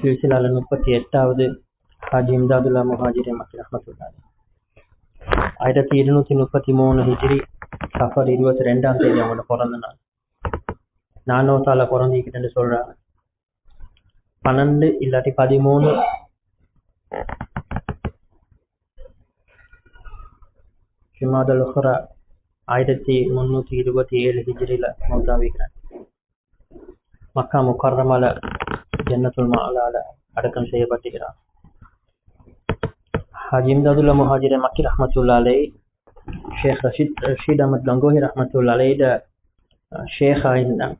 சில்சிலால 38வது ஹாஜி இம்தாதுல்லா முஹாஜிர் மக்கி ரஹ்மத்துல்லாஹி 1233 ஹிஜ்ரி சஃபர் 22ஆம் தேதி அவங்களோட பிறந்த நாள். நானோத்தால பிறந்திக்கிட்டுன்னு சொல்றாங்க. 12 இல்லாட்டி 13 ஜுமாதுல் உஹ்ரா 1327 ஹிஜ்ரில மௌத்தாவிக்கிறார். மக்கா முக்கர்ரமால ஜன்னத்துல் மஅலால அடக்கம் செய்யப்பட்டிருக்கிறார். ஹாஜி இம்தாதுல்லா முஹாஜிர் மக்கி ரஹ்மத்துல்லாஹி அலைஹி ஷேக் ரஷீத் அஹ்மத் கங்கோஹி ரஹ்மத்துல்லாஹி அலைஹி ஷேக்கா இருந்தாங்க.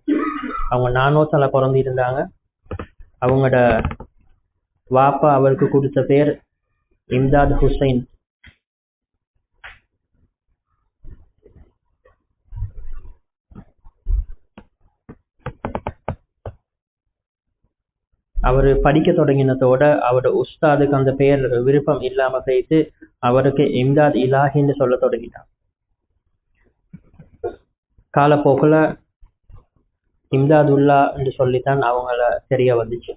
அவங்க நானோத்தால பிறந்திருந்தாங்க. அவங்களோட வாப்பா அவருக்கு கொடுத்த பேர் இம்தாத் ஹுசைன். அவர் படிக்க தொடங்கினதோட அவரோட உஸ்தாதுக்கு அந்த பேர் விருப்பம் இல்லாம போயிட்டு அவருக்கு இம்தாத் இலாஹின்னு சொல்ல தொடங்கினார். காலப்போக்குல இம்தாதுல்லா என்று சொல்லித்தான் அவங்கள தெரிய வந்துச்சு.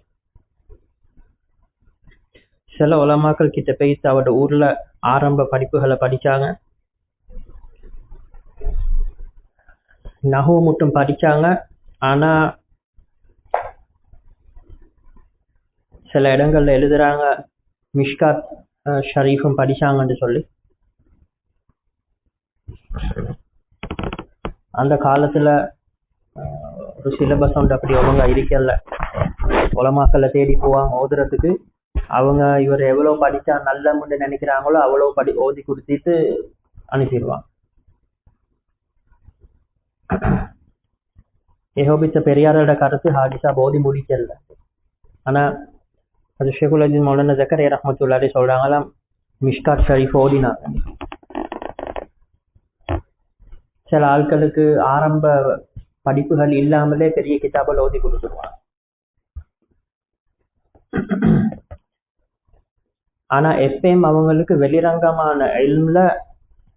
சில உலமாக்கள் கிட்ட போயிட்டு அவரோட ஊர்ல ஆரம்ப படிப்புகளை படிச்சாங்க. நஹு மட்டும் படிச்சாங்க. ஆனா சில இடங்கள்ல எழுதுறாங்க மிஷ்காத் ஷரீஃபும் படிச்சாங்கன்னு சொல்லி. அந்த காலத்துல ஒரு சிலபஸ் ஒன்று அப்படி அவங்க இருக்கல. உலமாக்களை தேடி போவாங்க ஓதுறதுக்கு. அவங்க இவர் எவ்வளவு படிச்சா நல்ல நினைக்கிறாங்களோ அவ்வளவு ஓதி கொடுத்துட்டு அனுப்பிடுவாங்க. ஏகோபித்த பெரியாரோட கருத்து ஹாஜிசா போதி முடிக்கல. ஆனா அது ஷேகுல் அஜீஸ் மௌலானா ஜக்கரியா ரஹ்மத்துல்லாஹி அலைஹி சொல்றாங்களாம் மிஷ்காத் ஷரீஃப் ஓதினாங்க. சில ஆட்களுக்கு ஆரம்ப படிப்புகள் இல்லாமலே பெரிய கிதாபல் ஓதி கொடுத்துருவாங்க. ஆனா எப்பயும் அவங்களுக்கு வெளிரங்கமான இல்ம்ல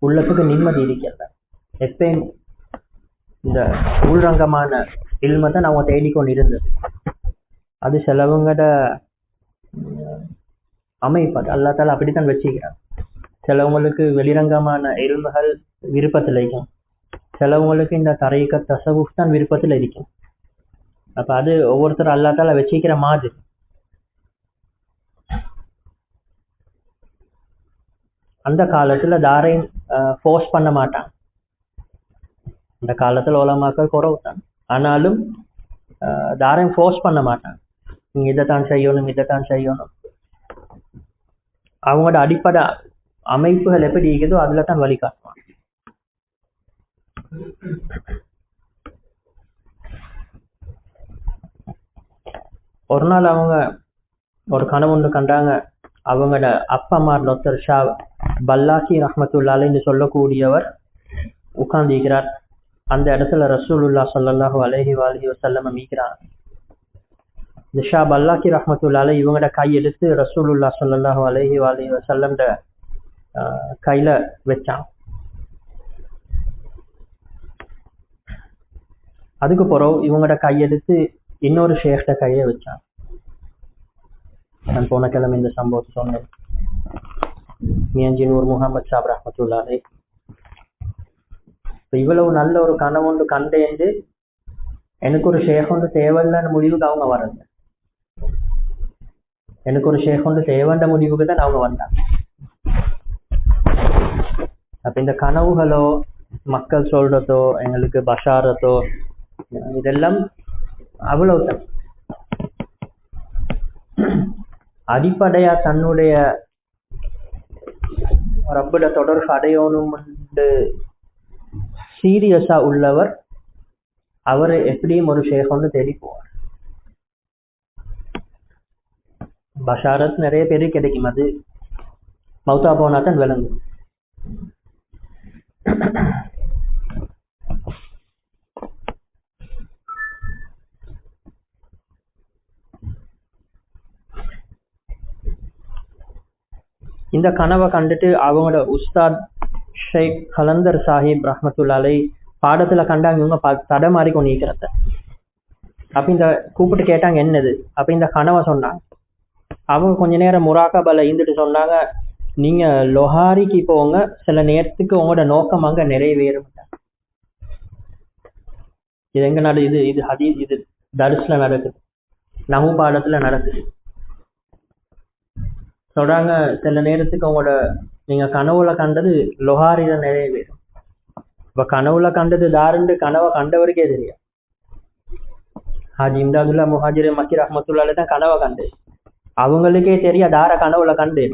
உள்ளத்துக்கு நிம்மதி இருக்கல. எப்பயும் இந்த உள்ரங்கமான இல்மை தான் அவங்க தேடிக்கொண்டு இருந்தது. அது சிலவங்கட அமைப்பு. அல்லாஹ் தஆலா அப்படித்தான் வச்சுக்கிறாங்க. சிலவங்களுக்கு வெளிரங்கமான இல்முகள் விருப்பத்தில் இருக்கும். சிலவங்களுக்கு இந்த தரீக தஸவுஃப் தான் விருப்பத்தில் இருக்கும். அப்ப அது ஒவ்வொருத்தரும் அல்லாஹ் தஆலா வச்சுக்கிற மாதிரி. அந்த காலத்துல தாரையும் ஃபோர்ஸ் பண்ண மாட்டாங்க. அந்த காலத்துல உலமாக்கள் குறைவு தான். ஆனாலும் தாரையும் ஃபோர்ஸ் பண்ண மாட்டாங்க. நீங்க இதைத்தான் செய்யணும் இதைத்தான் செய்யணும். அவங்களோட அடிப்படை அமைப்புகள் எப்படி இருக்குதோ அதுல தான் வழி காட்டுவாங்க. ஒரு நாள் அவங்க ஒரு கனவு ஒன்று கண்டாங்க. அவங்களோட அப்பா அம்மா டாக்டர் ஷா பல்லாக்கி ரஹ்மத்துல்லாஹி அலைஹி சொல்லக்கூடியவர் உட்கார்ந்திருக்கிறார். அந்த இடத்துல ரசூலுல்லாஹ் ஸல்லல்லாஹு அலைஹி வஸல்லம் மீக்கிறாங்க. இந்த ஷா பல்லாக்கி ரஹ்மத்துல்லாஹி அலைஹி இவங்களோட கையெடுத்து ரசூலுல்லாஹ் ஸல்லல்லாஹு அலைஹி வஸல்லம் கையில வச்சாங்க. அதுக்கு பிறகு இவங்களோட கையெடுத்து இன்னொரு ஷேக்ட கையை வச்சாங்க. நான் போன கிழமை இந்த சம்பவத்தை சொன்னேன். மியஞ்சினூர் முகமது சாப் ரஹ்மத்துல்லாஹி அலைஹி இவ்வளவு நல்ல ஒரு கனவு ஒன்று கண்டேந்து எனக்கு ஒரு ஷேக் ஒன்று தேவையில்லைன்னு முடிவுக்கு அவங்க வராங்க. எனக்கு ஒரு ஷேக் ஒன்று தேவைன்ற முடிவுக்கு தான் அவங்க வந்தாங்க. அப்ப இந்த கனவுகளோ மக்கள் சொல்றதோ எங்களுக்கு பஷாரத்தோ இதெல்லாம் அவ்வளவுதான். அடிப்படையா தன்னுடைய ரப்போட தொடர்பு அடையணும் சீரியஸா உள்ளவர் அவர் எப்படியும் ஒரு ஷேக் ஒன்று தேடி போவார். பஷாரத் நிறைய பேரு கிடைக்கும். அது மௌத்தா போனா தான் விளங்கும். இந்த கனவை கண்டுட்டு அவங்களோட உஸ்தாத் ஷேக் கலந்தர் சாஹிப் ரஹ்மத்துல்லாஹி அலைஹி பாடத்துல கண்டாங்க. இவங்க தடமாறி கொண்டு இருக்கிறத அப்ப இந்த கூப்பிட்டு கேட்டாங்க என்னது. அப்ப இந்த கனவை சொன்னாங்க. அவங்க கொஞ்ச நேரம் முராக்காபால இருந்துட்டு சொன்னாங்க, நீங்க லொஹாரிக்கு போங்க, சில நேரத்துக்கு உங்களோட நோக்கம் அங்க நிறைவேறும். இது எங்க இது இது ஹதீஸ், இது தர்ஸ்ல நடக்குது, நஹு பாடத்துல நடக்குது. சொல்றாங்க, சில நேரத்துக்கு உங்களோட நீங்க கனவுல கண்டது லொஹாரில நிறைவேறும். இப்ப கனவுல கண்டது தாருண்டு கனவை கண்டவருக்கே தெரியும். ஹாஜி இம்தாதுல்லா முஹாஜிர் மக்கி ரஹ்மத்துல்லாஹி தான் கனவை கண்டு, அவங்களுக்கே தெரியும் தார கனவுல கண்டு.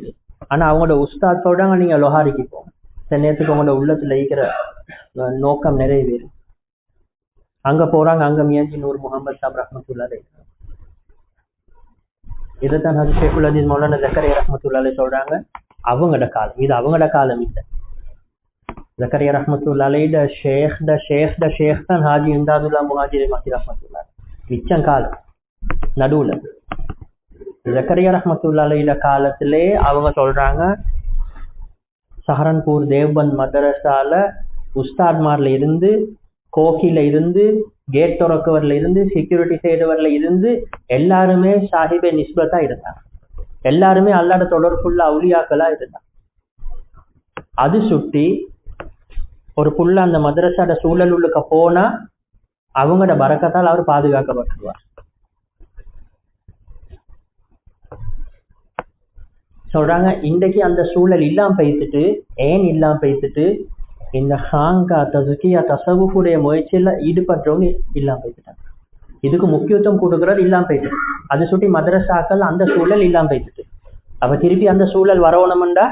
ஆனா அவங்களோட உஸ்தாத் சொல்றாங்க, நீங்க லொஹாரிக்கு போங்க, சில நேரத்துக்கு உங்களோட உள்ளத்துல இருக்கிற நோக்கம் நிறைவேறும். அங்க போறாங்க, அங்க மியாஞ்சி நூர் முகமது சாப் ரஹ்மத்துல்லாஹி. இதைத்தான் ஷேகுல் அஜீஸ் மௌலானா ஜக்கரியா ரஹ்மத்துல்லாஹி சொல்றாங்க, அவங்களோட காலம் இது, அவங்களோட காலம் இல்லை. ஜக்கரியா ரஹ்மத்துல்லாஹிட ஷேக் தான் ஹாஜி இம்தாதுல்லா முஹாஜிர் மக்கி ரஹ்மத்துல்லாஹி. மிச்சம் காலம் நடுவுல ஜக்கரியா ரஹ்மத்துல்லாஹிட காலத்திலே அவங்க சொல்றாங்க, சஹரன்பூர் தேவ்பந்த் மதரசால உஸ்தாத்மார்ல இருந்து, கோகில இருந்து, கேட் திறக்கவர்ல இருந்து, செக்யூரிட்டி செய்தவர்ல இருந்து எல்லாருமே சாஹிபே நிஸ்பத்தா இருந்தாங்க. எல்லாருமே அல்லாஹ்வோட தொடர்புள்ள அவுலியாக்களா இருந்தாங்க. அது சுட்டி ஒரு புள்ள அந்த மதரசாட சூழல் உள்ளுக்க போனா அவங்களோட பரக்கத்தால் அவர் பாதுகாக்கப்பட்டுருவார். சொல்றாங்க, இன்றைக்கு அந்த சூழல் இல்லாம பேசிட்டு, ஏன் இல்லாம பேசிட்டு, இந்த ஹாங்கா தசுக்கியா தசவுடைய முயற்சியில ஈடுபட்டவங்க இல்லாம போயிட்டாங்க. இதுக்கு முக்கியத்துவம் கொடுக்கறது இல்லாம போயிட்டு, அது சுட்டி மதரசாக்கள் அந்த சூழல் இல்லாம போயிட்டு. அப்ப திருப்பி அந்த சூழல் வரணும்டா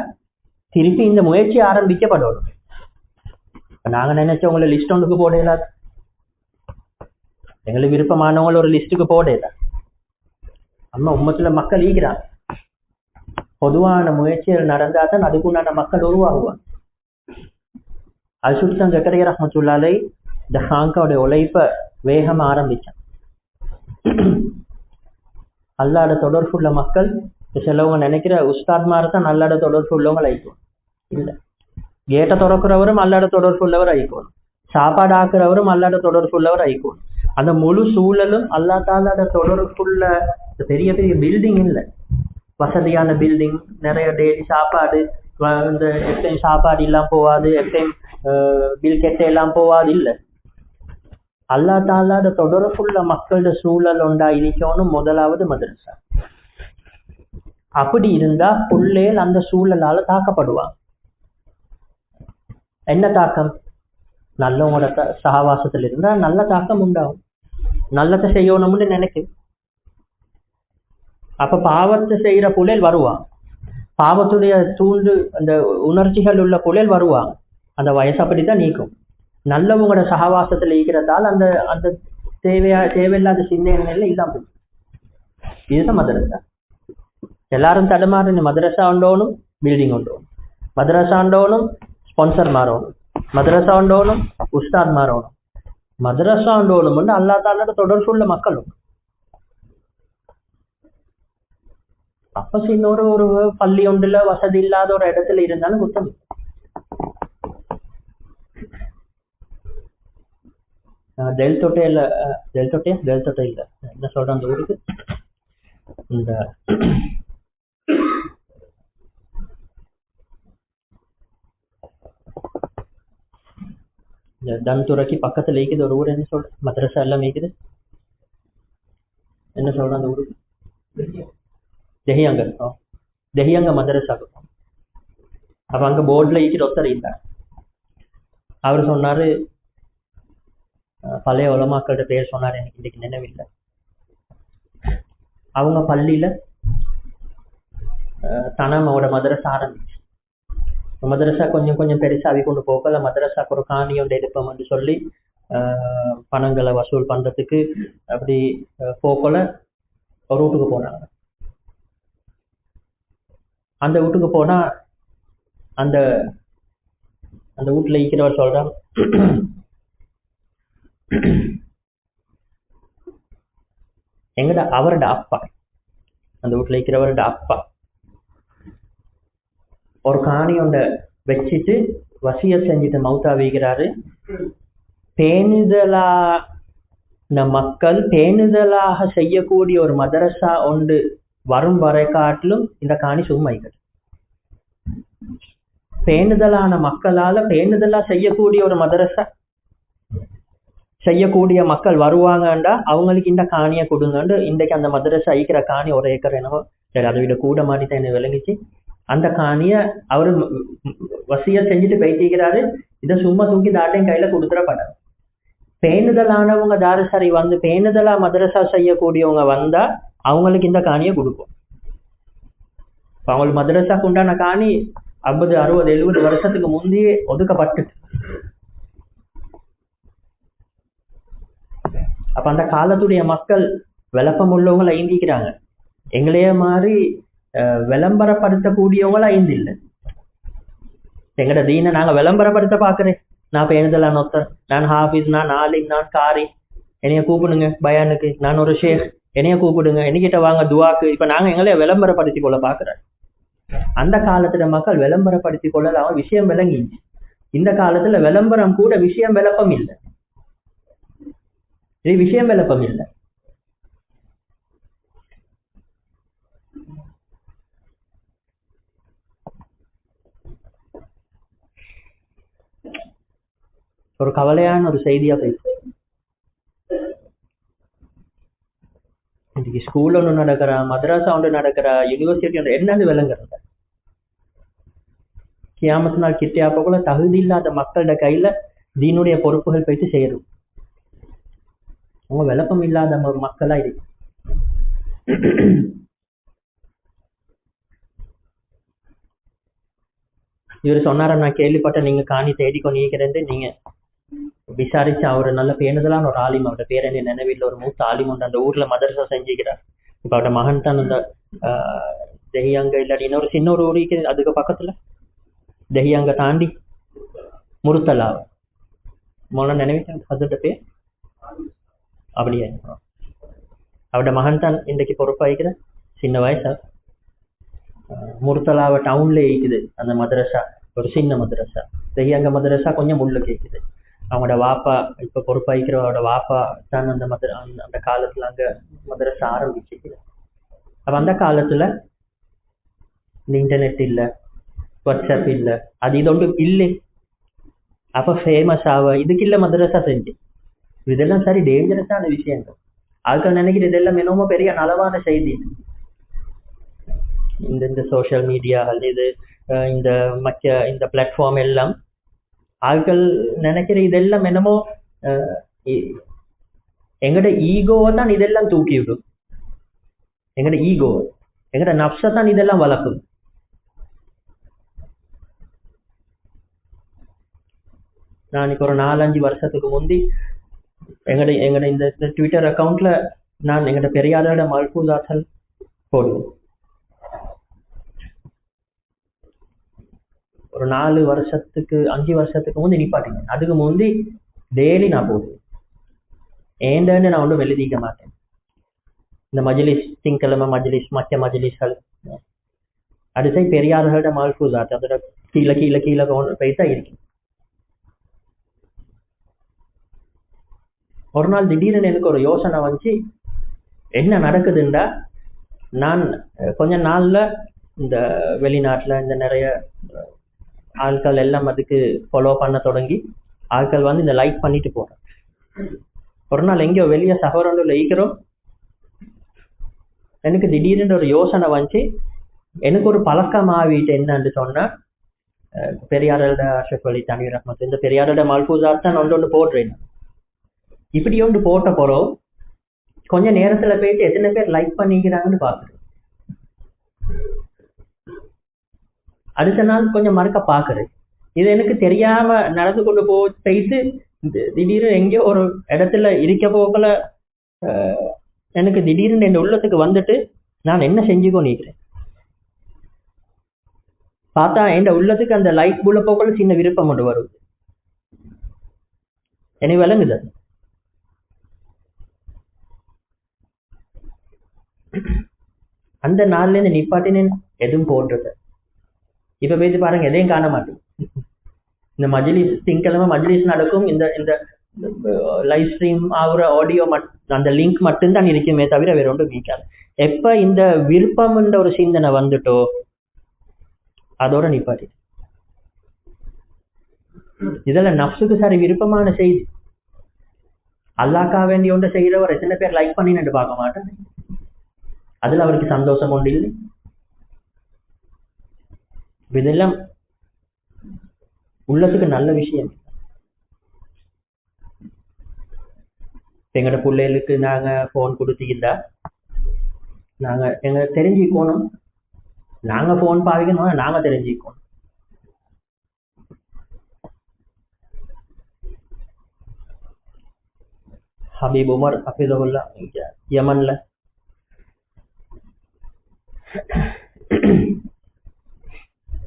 திருப்பி இந்த முயற்சி ஆரம்பிக்கப்படணும். நாங்க நினைச்சவங்களை லிஸ்ட் ஒன்றுக்கு போடல, எங்களுக்கு விருப்பமானவங்களை ஒரு லிஸ்டுக்கு போடல. அம்மா உம்மத்துல மக்கள் ஈகிறாங்க, பொதுவான முயற்சிகள் நடந்தாதான் அதுக்குண்டான மக்கள் உருவாகுவாங்க. அது சுல்தான் ஜக்கரியா ரஹ்மத்துல்லாஹி இந்த ஹாங்காவுடைய உழைப்ப வேகமா ஆரம்பிச்சான். அல்லாஹ்வோட தொடர்புள்ள மக்கள், சிலவங்க நினைக்கிற உஸ்தாத்மார் தான் அல்லாஹ்வோட தொடர்பு உள்ளவங்க ஆயிக்கணும். இல்ல, கேட்டை திறக்கிறவரும் அல்லாஹ்வோட தொடர்பு உள்ளவர் ஆயிக்கணும், சாப்பாடு ஆக்குறவரும் அல்லாஹ்வோட தொடர்பு உள்ளவர் ஆயிக்கணும். அந்த முழு சூழலும் அல்லாஹ் தாலாவோட தொடர்புள்ள பெரிய பெரிய பில்டிங் இல்லை, வசதியான பில்டிங், நிறைய டெய்லி சாப்பாடு, இந்த எஃப்டைம் சாப்பாடு இல்லாம போவாது, எஃப்டைம் பில் கெட்ட எல்லாம் போவாது. இல்லை, அல்லாஹ் தாலாவோட தொடர்புள்ள மக்களோட சூழல் உண்டா இனிக்கணும். முதலாவது மதரசா. அப்படி இருந்தா புள்ளேல் அந்த சூழலால தாக்கப்படுவாங்க. என்ன தாக்கம்? நல்லவங்களோட சகவாசத்துல இருந்தா நல்ல தாக்கம் உண்டாகும், நல்லதை செய்யணும்னு நினைக்கும். அப்ப பாவத்தை செய்யற புள்ளேல் வருவாங்க, பாவத்துடைய தூண்டு அந்த உணர்ச்சிகள் உள்ள புள்ளேல் வருவாங்க. அந்த வயசு அப்படித்தான் நீக்கும். நல்லவங்களோட சகவாசத்துல இருக்கிறதால அந்த அந்த தேவையில்லாத சிந்தனைகள் இல்லாம போயிடும். இதுதான் மதரசா. எல்லாரும் தடுமாறு, மதரசா உண்டோனும் பில்டிங் உண்டோனும், மதரசா உண்டோனும் ஸ்பான்சர் மாறணும், மதரசா உண்டோனும் உஸ்தாத் மாறணும், மதரசா உண்டோனும் வந்து அல்லா தாலோட தொடர்புள்ள மக்களும். அப்ப இன்னொரு ஒரு பள்ளி ஒன்றுல வசதி இல்லாத ஒரு இடத்துல இருந்தாலும் குத்தம். தெல்தொட்டை இல்ல, தெல்தொட்டை இல்ல, என்ன சொல்றேன் அந்த ஊருக்கு, இந்த தன்துறைக்கு பக்கத்துல இருக்குது ஒரு ஊர், என்ன சொல்ற, மதரசா எல்லாம் இருக்குது, என்ன சொல்றேன் அந்த ஊருக்கு, தெஹியங்க மதரசா. அப்ப அங்க போர்ட்ல ஈக்கிற ஒருத்தர் இருந்தார். அவர் சொன்னாரு, பழைய உலமாக்களோட பேர் சொன்னார், எனக்கு இன்னைக்கு நினைவில்லை. அவங்க பள்ளியில தனமோட மதரசா ஆரம்பிச்சு, மதரசா கொஞ்சம் கொஞ்சம் பெருசாகி கொண்டு போகல, மதரசாக்கு ஒரு காணி ஒன்று எடுப்போம்னு சொல்லி பணங்களை வசூல் பண்றதுக்கு அப்படி போகல ஒரு வீட்டுக்கு போனாங்க. அந்த வீட்டுக்கு போனா அந்த அந்த வீட்டுல இருக்கிறவர் சொல்றாங்க, எங்கட அவரோட அப்பா, அந்த வீட்டுல இருக்கிறவரோட அப்பா ஒரு காணி ஒன்றை வச்சுட்டு வசிய செஞ்சுட்டு மௌத்தா வைக்கிறாரு. பேணுதலான மக்கள் பேணுதலாக செய்யக்கூடிய ஒரு மதரசா ஒன்று வரும் வரை காட்டிலும் இந்த காணி சும்மைகள். பேணுதலான மக்களால பேணுதலா செய்யக்கூடிய ஒரு மதரசா செய்யக்கூடிய மக்கள் வருவாங்கண்டா அவங்களுக்கு இந்த காணியை கொடுங்கண்டு இன்றைக்கு அந்த மதரசா ஐக்கிற காணி ஒரு ஏக்கர் என்னவோ சரி அதை விட கூட மாட்டி தான் என்ன விளங்கிச்சு. அந்த காணிய அவரு வசிய செஞ்சுட்டு போயிட்டிருக்கிறாரு. இதை சும்மா தூக்கி தாட்டையும் கையில கொடுத்துடப்படாது. பேணுதலானவங்க தாரசரி வந்து பேணுதலா மதரசா செய்யக்கூடியவங்க வந்தா அவங்களுக்கு இந்த காணியை கொடுக்கும். அவங்களுக்கு மதரசாக்கு உண்டான காணி 50, 60, 70 வருஷத்துக்கு முந்தையே ஒதுக்கப்பட்டு. அப்ப அந்த காலத்துடைய மக்கள் விளப்பம் உள்ளவங்களை ஐந்திக்கிறாங்க. எங்களைய மாதிரி விளம்பரப்படுத்தக்கூடியவங்கள ஐந்து இல்லை. எங்கட தீனை நாங்க விளம்பரப்படுத்த பாக்குறேன். நான் பேணுதலா நொத்தர், நான் ஹாஃபிஸ், நான் ஆலிம், நான் காரி, என்னைய கூப்பிடுங்க பயானுக்கு, நான் ஒரு ஷேக், என்னைய கூப்பிடுங்க, என்கிட்ட வாங்க துவாக்கு. இப்ப நாங்க எங்களைய விளம்பரப்படுத்தி கொள்ள பாக்குறேன். அந்த காலத்துல மக்கள் விளம்பரப்படுத்தி கொள்ளலாம், விஷயம் விளங்கிச்சு. இந்த காலத்துல விளம்பரம் கூட விஷயம் விளப்பம் இல்லை. இது விஷயம் விளப்பம் இல்லை. ஒரு கவலையான ஒரு செய்தியா போயிடுச்சு. இன்னைக்கு ஸ்கூல் ஒன்று நடக்கிறா, மதராசா ஒன்று நடக்கிறா, யூனிவர்சிட்டி ஒன்று என்னன்னு விளங்குறது. கியாமத்து நாள் கிட்டே அப்ப கூட தகுதி இல்லாத மக்களோட கையில தீனுடைய பொறுப்புகள் போயிட்டு சேரும். அவங்க விளப்பம் இல்லாத ஒரு மக்களா இருக்கு. இவர் சொன்னார, நான் கேள்விப்பட்ட நீங்க காணி தேடி கொண்டிருக்கிறேன். நீங்க விசாரிச்சு அவரு நல்ல பேணுதலான ஒரு ஆலிம், அவரோட பேர் என்ன நினைவில் ஒரு மூத்த ஆலிம் உண்டு, அந்த ஊர்ல மதரசா செஞ்சுக்கிறார். இப்ப அவரோட மகன் தான் அந்த தெஹியாங்க இல்லாட்டி இன்னொரு சின்ன ஒரு ஊருக்கு அதுக்கு பக்கத்துல தெஹியாங்க தாண்டி முருத்தலா மோன நினைவிட்டேன் அதோட பேர் அப்படியே. அவரோட மகன் தான் இன்றைக்கு பொறுப்பாயிக்கிற. சின்ன வயசா முருத்தலாவை டவுன்ல இருக்குது அந்த மதரசா, ஒரு சின்ன மதரசா. தெஹியாங்க மதரசா கொஞ்சம் உள்ள கேக்குது. அவங்களோட வாப்பா இப்ப பொறுப்பாய்க்கிறவரோட வாப்பா தான் அந்த காலத்துல அங்க மதரசா ஆரம்பிச்சிருக்கு. அப்ப அந்த காலத்துல இந்த இன்டர்நெட் இல்ல, வாட்ஸ்அப் இல்ல, அது இதொன்று இல்லை. அப்ப ஃபேமஸ் ஆவ இதுக்கு இல்ல மதரசா செஞ்சு. இதெல்லாம் சரி டேஞ்சரஸான விஷயங்கள். ஆட்கள் நினைக்கிற இதெல்லாம் என்னமோ பெரிய நலவான செய்தி. இந்த சோசியல் மீடியா அல்லது இந்த இந்த பிளாட்ஃபார்ம் எல்லாம் ஆட்கள் நினைக்கிற இதெல்லாம் என்னமோ எங்கட ஈகோவை தான் இதெல்லாம் தூக்கி விடும். எங்கட ஈகோ, எங்கட நப்ச தான் இதெல்லாம் வளர்க்கும். நான் இப்போ ஒரு 4-5 வருஷத்துக்கு முந்தி எங்கட இந்த ட்விட்டர் அக்கௌண்ட்ல நான் எங்கட பெரியாரோட மல்பூசாத்தல் போடுவேன். ஒரு 4 வருஷத்துக்கு 5 வருஷத்துக்கு முந்தி நிப்பாட்டிங்க. அதுக்கு முந்தி டெய்லி நான் போடுவேன். ஏண்டன்னு நான் ஒன்றும் எழுதிக்க மாட்டேன். இந்த மஜ்லிஸ், திங்கக்கிழமை மஜ்லிஸ், மற்ற மஜ்லிஸ்கள் அடுத்த பெரியார்களோட மல்பூசாத் அதோட கீழே கீழே கீழே போயிட்டா இருக்கு. ஒரு நாள் திடீர்னு எனக்கு ஒரு யோசனை வந்துச்சு, என்ன நடக்குதுண்டா, நான் கொஞ்ச நாள்ல இந்த வெளிநாட்டுல இந்த நிறைய ஆட்கள் எல்லாம் அதுக்கு ஃபாலோ பண்ண தொடங்கி ஆட்கள் வந்து இந்த லைக் பண்ணிட்டு போறேன். ஒரு நாள் எங்கேயோ வெளியே சகோதரன்ல ஈக்கிறோம், எனக்கு திடீர்னு ஒரு யோசனை வந்துச்சு. எனக்கு ஒரு பழக்கம் ஆகிட்டு என்னன்னு சொன்னா, பெரியாரோட அஷரஃப் அலி தனீர் அஹ்மத் இந்த பெரியாரோட மல்பூசாத் தான் ஒன்று போடுறேன். இப்படி ஒன்று போட்ட போறோம் கொஞ்ச நேரத்துல போயிட்டு எத்தனை பேர் லைக் பண்ணிக்கிறாங்கன்னு பாக்குறேன். அடுத்த நாள் கொஞ்சம் மறக்க பாக்குறேன். இது எனக்கு தெரியாம நடந்து கொண்டு போயிட்டு திடீர்னு எங்கேயோ ஒரு இடத்துல இருக்க போகல எனக்கு திடீர்னு என் உள்ளத்துக்கு வந்துட்டு நான் என்ன செஞ்சுக்கோ நிற்கிறேன். பார்த்தா என் உள்ளத்துக்கு அந்த லைட் புள்ள போகல சின்ன விருப்பம் ஒன்று வருது. எனக்கு விளங்குது. அந்த நாள்ல இருந்து நிப்பாட்டினேன் எதுவும் போடுறது. இப்ப பேசி பாருங்க எதையும் காண மாட்டேன். இந்த மஜ்லிஸ் திங்கக்கிழமை மஜ்லிஸ் நடக்கும். இந்த லைவ் ஸ்ட்ரீம் ஆகுற ஆடியோ அந்த லிங்க் மட்டும்தான் இருக்குமே தவிர வேற ஒன்றும் இருக்காது. எப்ப இந்த விருப்பம்ன்ற ஒரு சிந்தனை வந்துட்டோ அதோட நிப்பாட்டி. இதெல்லாம் நப்சுக்கு சரி விருப்பமான செய்தி. அல்லாக்கா வேண்டிய ஒன்றை செய்யறவர் எத்தனை பேர் லைக் பண்ணின்னு பார்க்க மாட்டேன். அதுல அவருக்கு சந்தோஷம் ஒன்று இல்லை. இதெல்லாம் உள்ளத்துக்கு நல்ல விஷயம். எங்கட பிள்ளைகளுக்கு நாங்க போன் கொடுத்தீங்கன்னா நாங்க எங்க தெரிஞ்சுக்கணும். நாங்க போன் பாவிக்கணும், நாங்க தெரிஞ்சுக்கணும். ஹபீப் உமர் ஹபீதுல்லா யமன்ல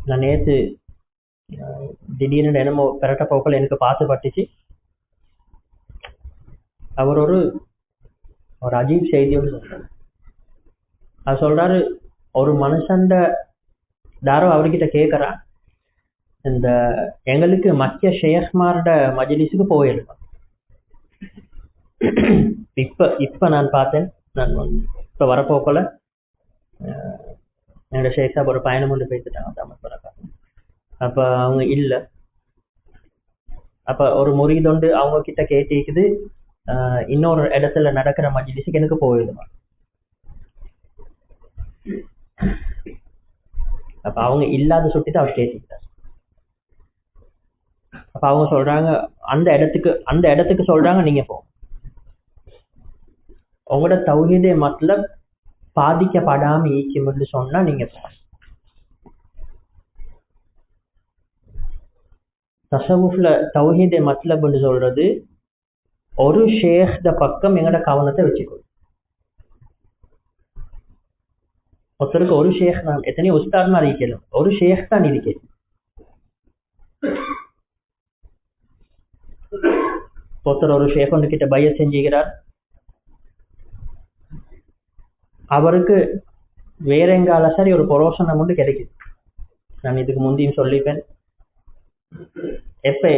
நான் நேற்று திடீர்னு என்னமோ பெரட்ட போக்கள் எனக்கு பார்த்து பட்டுச்சு. அவர் ஒரு அஜீப் செய்தியோடு சொல்றாரு. அது சொல்றாரு, ஒரு மனுஷண்ட யாரோ அவர்கிட்ட கேட்கறான், இந்த எங்களுக்கு மக்கிய ஷேக்மாரோட மஜ்லிஸுக்கு போயிருக்கோம். இப்ப நான் பார்த்தேன், நான் இப்ப வரப்போக்கல என்னோட ஷேக்ஸா ஒரு பயணம் கொண்டு போயிட்டுட்டாங்க. அப்ப அவங்க இல்ல. அப்ப ஒரு முறிதொண்டு அவங்க கிட்ட கேட்டிக்குது, இன்னொரு இடத்துல நடக்கிற மஜ்லிஸுக்கு எனக்கு போயிடுமா. அப்ப அவங்க இல்லாத சுட்டிட்டு அவர் கேட்டுக்கிட்டார். அப்ப அவங்க சொல்றாங்க, அந்த இடத்துக்கு சொல்றாங்க நீங்க போ. உங்களோட தௌஹீதே மத்லப் பாதிக்கப்படாம ஈக்கும்னு சொன்னா நீங்க போ. தஸவுஃப்ல தௌஹீதே மத்லப்னு சொல்றது ஒரு ஷேக்த பக்கம் எங்கட கவனத்தை வச்சுக்கோ. ஒருத்தருக்கு ஒரு ஷேக் தான், எத்தனையோ உஸ்தாத் மாதிரி இருக்கணும், ஒரு ஷேக் தான் இருக்கு. ஒருத்தர் ஒரு ஷேக் ஒன்று கிட்ட பைய செஞ்சுக்கிறார். அவருக்கு வேற எங்கால சரி ஒரு புரோசனம் ஒன்று கிடைக்குது. நான் இதுக்கு முந்தையும் சொல்லிப்பேன், எப்ப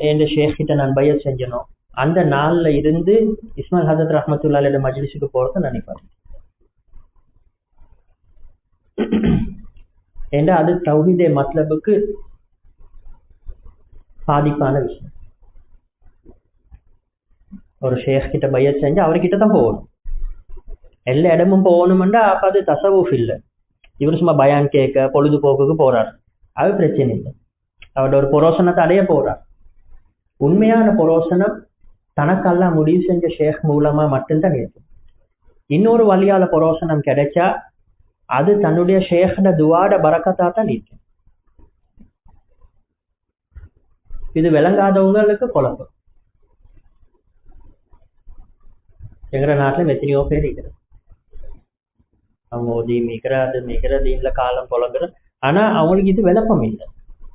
என் ஷேக் கிட்ட நான் பைய செஞ்சனோ அந்த நாள்ல இருந்து இஸ்மாயில் ஹஜரத் ரஹ்மத்துல்லாஹி மஜ்லிஸுக்கு போறத நினைப்பாரு. ஏண்டா அது தௌஹீதே மத்லபுக்கு பாதிப்பான விஷயம். ஒரு ஷேக் கிட்ட பையத் செஞ்சு அவர்கிட்ட தான் போகணும். எல்லா இடமும் போகணும்னா அப்ப அது தஸவுஃப் இல்லை. இவர் சும்மா பயான் கேட்க பொழுதுபோக்குக்கு போறார், அது பிரச்சனை இல்லை. அவரோட ஒரு புரோசனத்தை அடைய போறார். உண்மையான புரோசனம் தனக்கெல்லாம் முடிவு செஞ்ச ஷேக் மூலமா மட்டும்தான் இருக்கும். இன்னொரு வழியால புரோசனம் கிடைச்சா அது தன்னுடைய ஷேக்ட துவாட பரக்கத்தா தான் இருக்கும். இது விளங்காதவங்களுக்கு குழப்பம். எங்கட நாட்டுல எத்தனையோ பேர் இருக்கிறது, அவங்க ஓதி மிகிற காலம் புலங்குற, ஆனா அவங்களுக்கு இது விளக்கம் இல்லை.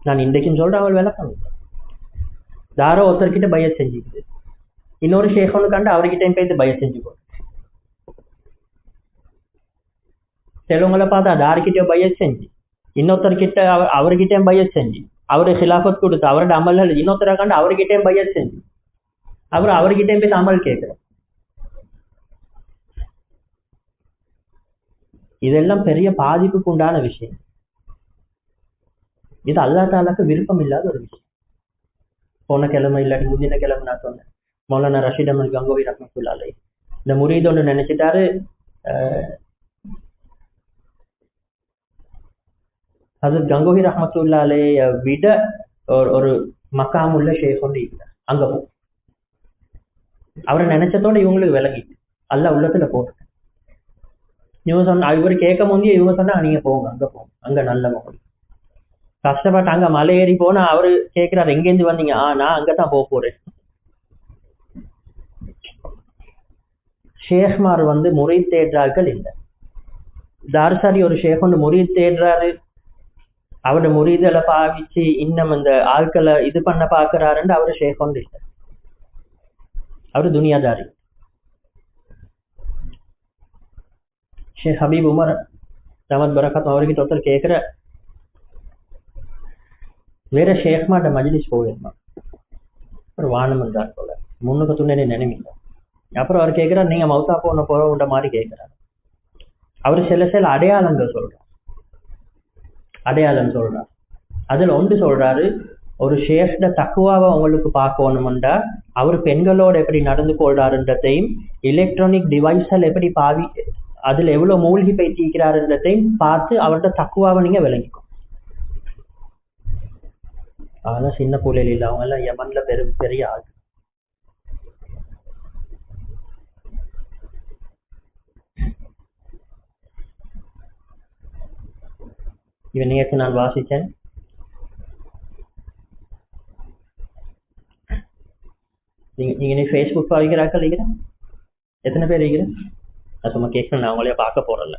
நான் இன்றைக்கும் சொல்றேன், அவங்க விளக்கம் இல்லை. யாரோ ஒருத்தர்கிட்ட பய செஞ்சுக்குது, இன்னொரு ஷேகோன்னு கண்டு அவர்கிட்ட போய் பய செஞ்சுக்கோ. சிலவங்களை பார்த்தா யாருக்கிட்டயோ பய செஞ்சு இன்னொருத்தர்கிட்ட அவர்கிட்டயும் பய செஞ்சு அவரு ஹிலாஃபத் கொடுத்து அவரோட அமல்கள் இன்னொருத்தரை கண்டு அவர்கிட்டயும் பய செஞ்சு அவர்கிட்டயும் போய் அமல் கேட்கிறோம். இதெல்லாம் பெரிய பாதிப்புக்கு உண்டான விஷயம். இது அல்லாஹ் தஆலாக்கு விருப்பம் இல்லாத ஒரு விஷயம். போன கிழமை இல்லாட்டி முந்தின கிழமை நான் சொன்னேன், மௌலானா ரஷீத் அஹ்மத் கங்கோவி ரஹ்மத்துல்லாஹி அலைஹி இந்த முரீத் ஒன்று நினைச்சிட்டாரு, அது கங்கோவி ரஹ்மத்துல்லாஹி அலைஹி விட ஒரு மக்காமுள்ள ஷேக் ஒன்று இருக்கிறார், அங்க போ. அவரை நினைச்சதோட இவங்களுக்கு விலகிட்டு அல்லாஹ் உள்ளத்துல போட்டு இவங்க சொன்ன, இவர் கேட்க முடியும், இவங்க சொன்னா நீங்க போங்க அங்க போங்க, அங்க நல்ல மகள் கஷ்டப்பட்டு அங்க மலை ஏறி போனா அவரு கேட்கிறாரு எங்கேருந்து வந்தீங்க, நான் அங்கதான் போக போறேன். ஷேக்மார் முரீத் தேடுறார்கள் இல்லை. தார்சாரி ஒரு ஷேக் ஒன்று முரீத் தேடுறாரு, அவரோட முரீதலை பாவிச்சு இன்னும் இந்த ஆட்களை இது பண்ண பாக்குறாருன்னு அவரு ஷேக் ஒன்று இல்லை. அவரு துனியாதாரி. ஷேக் ஹபீப் உமர் ரஹ்மத் பரக்கத் அவர்கிட்ட ஒருத்தர் கேட்கிற, வேற ஷேக்மாட்ட மஜ்லிஸ் போயிருந்தான், ஒரு வானம் என்றார் போல முன்னுக்கு துணை நினைவில்லை. அப்புறம் அவர் கேட்கிறார், நீங்க மௌத்தா போன போற மாதிரி கேட்கிறார். அவர் சில அடையாளங்கள் சொல்றார், அடையாளம் சொல்றார். அதுல ஒன்று சொல்றாரு, ஒரு ஷேஷ்ட தக்குவாவை உங்களுக்கு பார்க்கணும்டா அவர் பெண்களோட எப்படி நடந்து கொள்றாருன்றதையும் எலக்ட்ரானிக் டிவைஸ்கள் எப்படி அதுல எவ்வளவு மூழ்கி பேசிக்கிறாருன்றதையும் பார்த்து அவரோட தக்குவாவை நீங்க விளங்கிக்கும். அதெல்லாம் சின்ன புள்ளையில இல்லை, அவங்க எல்லாம் யமன்ல பெரிய ஆள். இவன் நேற்று நான் வாசிச்சேன். நீங்க நீ ஃபேஸ்புக் பாவிக்கிறாக்கள் இருக்கிறேன், எத்தனை பேர் இருக்கிறேன்? நான் சும்மா கேட்கணும், நான் அவங்களே பார்க்க போறல.